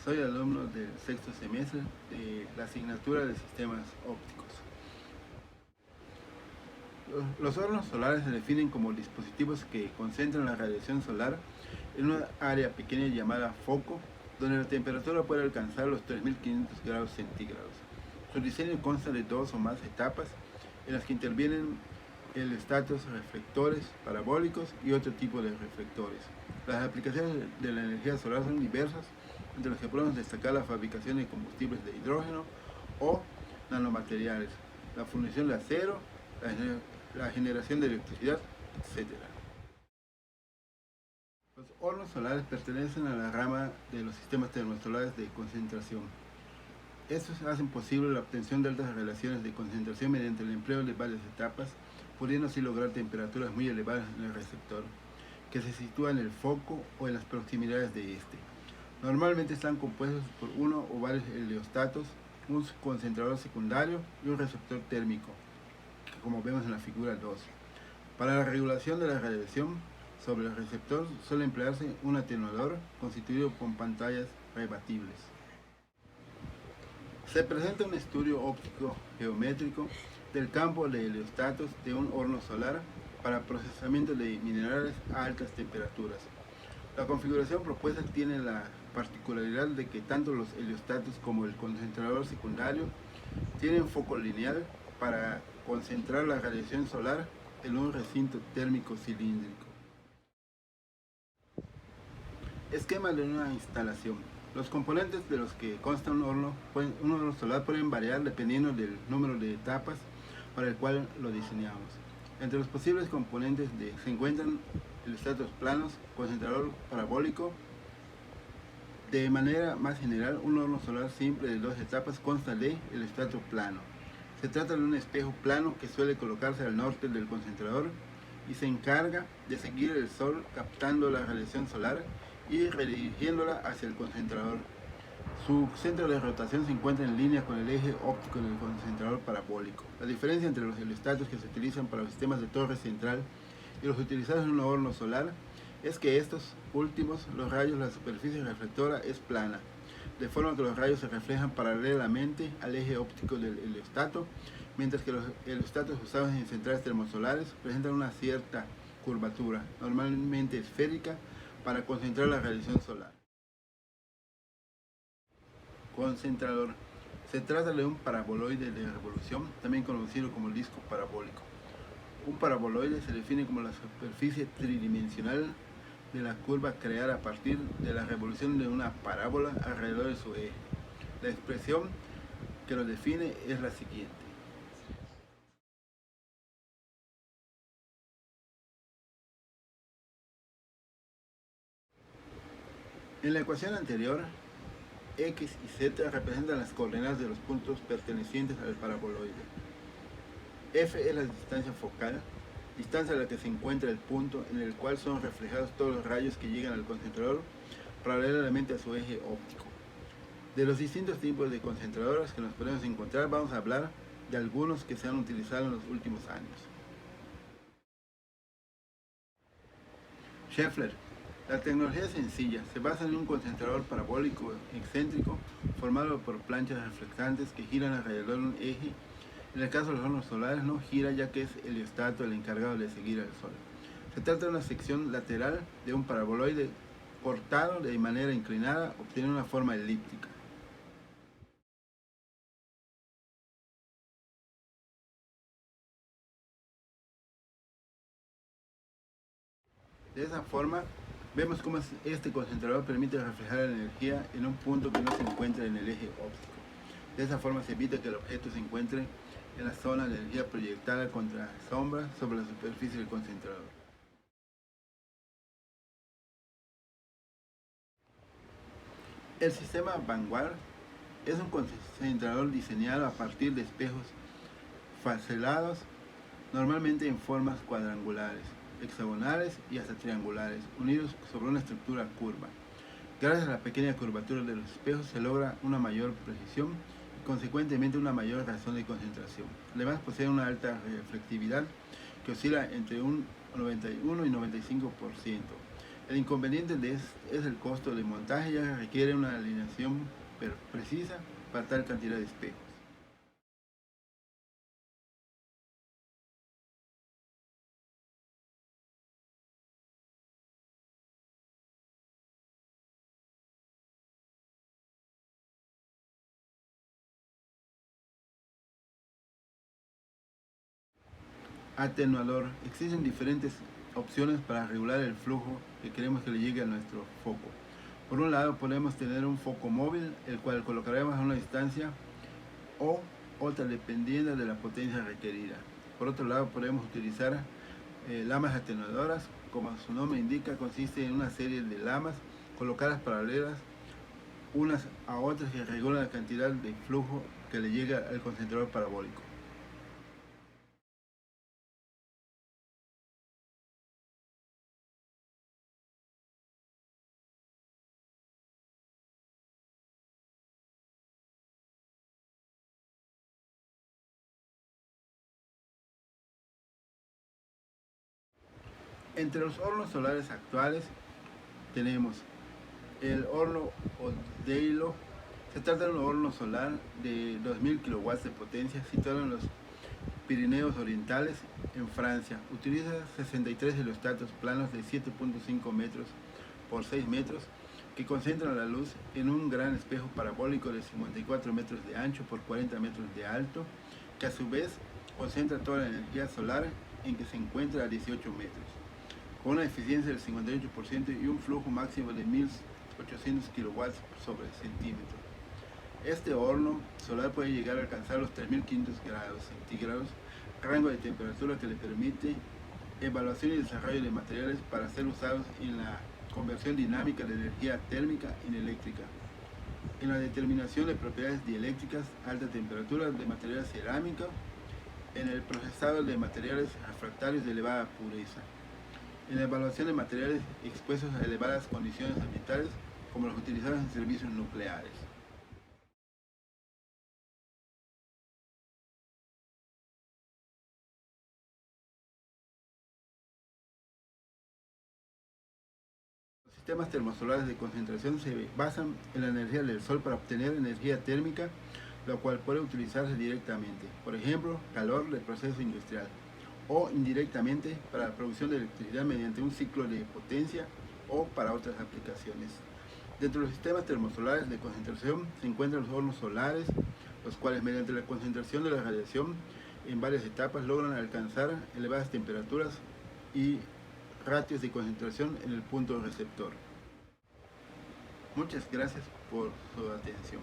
soy alumno del sexto semestre de la asignatura de sistemas ópticos. Los hornos solares se definen como dispositivos que concentran la radiación solar en una área pequeña llamada foco, donde la temperatura puede alcanzar los 3500 grados centígrados. Su diseño consta de dos o más etapas en las que intervienen heliostatos, reflectores parabólicos y otro tipo de reflectores. Las aplicaciones de la energía solar son diversas, entre las que podemos destacar la fabricación de combustibles de hidrógeno o nanomateriales, la fundición de acero, la generación de electricidad, etc. Los hornos solares pertenecen a la rama de los sistemas termosolares de concentración. Estos hacen posible la obtención de altas relaciones de concentración mediante el empleo de varias etapas, pudiendo así lograr temperaturas muy elevadas en el receptor, que se sitúa en el foco o en las proximidades de este. Normalmente están compuestos por uno o varios heliostatos, un concentrador secundario y un receptor térmico, como vemos en la figura 2. Para la regulación de la radiación sobre el receptor suele emplearse un atenuador constituido por pantallas rebatibles. Se presenta un estudio óptico geométrico del campo de heliostatos de un horno solar para procesamiento de minerales a altas temperaturas. La configuración propuesta tiene la particularidad de que tanto los heliostatos como el concentrador secundario tienen foco lineal para concentrar la radiación solar en un recinto térmico cilíndrico. Esquema de una instalación. Los componentes de los que consta un horno solar pueden variar dependiendo del número de etapas para el cual lo diseñamos. Entre los posibles componentes se encuentran heliostatos planos, concentrador parabólico. De manera más general, un horno solar simple de dos etapas consta de heliostato plano. Se trata de un espejo plano que suele colocarse al norte del concentrador y se encarga de seguir el sol captando la radiación solar y redirigiéndola hacia el concentrador. Su centro de rotación se encuentra en línea con el eje óptico del concentrador parabólico. La diferencia entre los heliostatos que se utilizan para los sistemas de torre central y los utilizados en un horno solar es que estos últimos, los rayos, la superficie reflectora es plana, de forma que los rayos se reflejan paralelamente al eje óptico del heliostato, mientras que los heliostatos usados en centrales termosolares presentan una cierta curvatura, normalmente esférica, para concentrar la radiación solar. Concentrador. Se trata de un paraboloide de revolución, también conocido como disco parabólico. Un paraboloide se define como la superficie tridimensional de la curva creada a partir de la revolución de una parábola alrededor de su eje. La expresión que lo define es la siguiente. En la ecuación anterior, x y z representan las coordenadas de los puntos pertenecientes al paraboloide. F es la distancia focal, distancia a la que se encuentra el punto en el cual son reflejados todos los rayos que llegan al concentrador paralelamente a su eje óptico. De los distintos tipos de concentradores que nos podemos encontrar, vamos a hablar de algunos que se han utilizado en los últimos años. Scheffler. La tecnología es sencilla, se basa en un concentrador parabólico excéntrico formado por planchas reflectantes que giran alrededor de un eje. En el caso de los hornos solares no gira, ya que es el heliostato el encargado de seguir al sol. Se trata de una sección lateral de un paraboloide cortado de manera inclinada, obteniendo una forma elíptica. De esa forma, vemos cómo este concentrador permite reflejar la energía en un punto que no se encuentra en el eje óptico. De esa forma se evita que el objeto se encuentre en la zona de energía proyectada contra sombra sobre la superficie del concentrador. El sistema Vanguard es un concentrador diseñado a partir de espejos facelados, normalmente en formas cuadrangulares, hexagonales y hasta triangulares, unidos sobre una estructura curva. Gracias a la pequeña curvatura de los espejos se logra una mayor precisión y consecuentemente una mayor razón de concentración. Además posee una alta reflectividad que oscila entre un 91 y 95%. El inconveniente es el costo de montaje, ya que requiere una alineación precisa para tal cantidad de espejos. Atenuador. Existen diferentes opciones para regular el flujo que queremos que le llegue a nuestro foco. Por un lado podemos tener un foco móvil, el cual colocaremos a una distancia o otra dependiendo de la potencia requerida. Por otro lado podemos utilizar lamas atenuadoras. Como su nombre indica, consiste en una serie de lamas colocadas paralelas unas a otras que regulan la cantidad de flujo que le llega al concentrador parabólico. Entre los hornos solares actuales tenemos el horno Odeilo. Se trata de un horno solar de 2000 kilowatts de potencia situado en los Pirineos Orientales, en Francia. Utiliza 63 heliostatos planos de 7.5 metros por 6 metros que concentran la luz en un gran espejo parabólico de 54 metros de ancho por 40 metros de alto, que a su vez concentra toda la energía solar en que se encuentra a 18 metros, con una eficiencia del 58% y un flujo máximo de 1800 kilowatts sobre centímetro. Este horno solar puede llegar a alcanzar los 3500 grados centígrados, rango de temperatura que le permite evaluación y desarrollo de materiales para ser usados en la conversión dinámica de energía térmica en eléctrica, en la determinación de propiedades dieléctricas, alta temperatura de materiales cerámicos, en el procesado de materiales refractarios de elevada pureza, en la evaluación de materiales expuestos a elevadas condiciones ambientales como los utilizados en servicios nucleares. Los sistemas termosolares de concentración se basan en la energía del sol para obtener energía térmica, la cual puede utilizarse directamente, por ejemplo, calor del proceso industrial, o indirectamente para la producción de electricidad mediante un ciclo de potencia o para otras aplicaciones. Dentro de los sistemas termosolares de concentración se encuentran los hornos solares, los cuales mediante la concentración de la radiación en varias etapas logran alcanzar elevadas temperaturas y ratios de concentración en el punto receptor. Muchas gracias por su atención.